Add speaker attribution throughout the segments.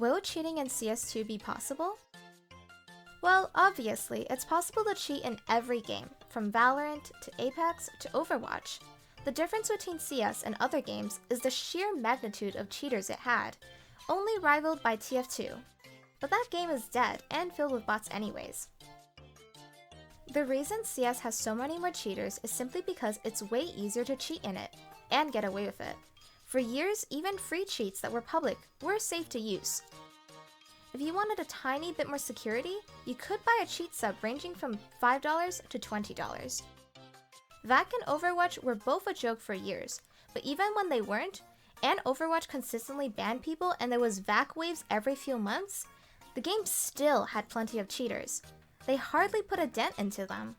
Speaker 1: Will cheating in CS2 be possible? Well, obviously, it's possible to cheat in every game, from Valorant to Apex to Overwatch. The difference between CS and other games is the sheer magnitude of cheaters it had, only rivaled by TF2. But that game is dead and filled with bots anyways. The reason CS has so many more cheaters is simply because it's way easier to cheat in it, and get away with it. For years, even free cheats that were public were safe to use. If you wanted a tiny bit more security, you could buy a cheat sub ranging from $5 to $20. VAC and Overwatch were both a joke for years, but even when they weren't, and Overwatch consistently banned people and there was VAC waves every few months, the game still had plenty of cheaters. They hardly put a dent into them.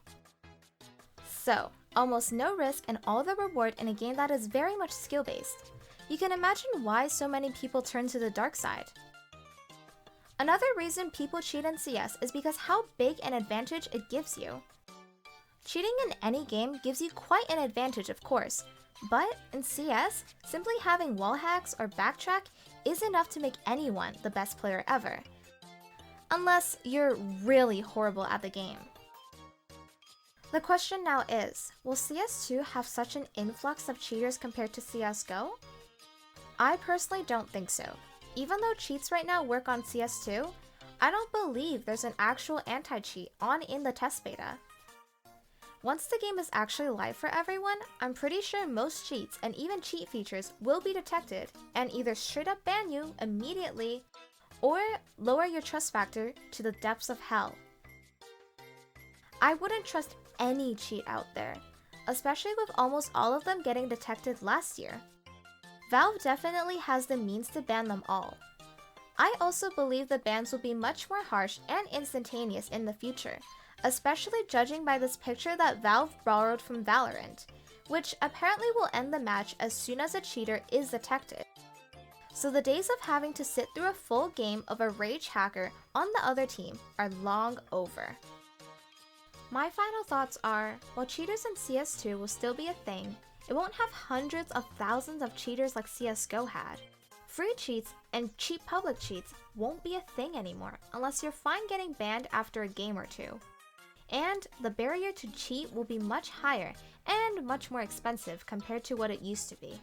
Speaker 1: So, almost no risk and all the reward in a game that is very much skill-based. You can imagine why so many people turn to the dark side. Another reason people cheat in CS is because how big an advantage it gives you. Cheating in any game gives you quite an advantage, of course, but in CS, simply having wall hacks or backtrack is enough to make anyone the best player ever. Unless you're really horrible at the game. The question now is, will CS2 have such an influx of cheaters compared to CSGO? I personally don't think so. Even though cheats right now work on CS2, I don't believe there's an actual anti-cheat on in the test beta. Once the game is actually live for everyone, I'm pretty sure most cheats and even cheat features will be detected and either straight up ban you immediately or lower your trust factor to the depths of hell. I wouldn't trust any cheat out there, especially with almost all of them getting detected last year. Valve definitely has the means to ban them all. I also believe the bans will be much more harsh and instantaneous in the future, especially judging by this picture that Valve borrowed from Valorant, which apparently will end the match as soon as a cheater is detected. So the days of having to sit through a full game of a rage hacker on the other team are long over. My final thoughts are, while cheaters in CS2 will still be a thing, it won't have hundreds of thousands of cheaters like CSGO had. Free cheats and cheap public cheats won't be a thing anymore unless you're fine getting banned after a game or two. And the barrier to cheat will be much higher and much more expensive compared to what it used to be.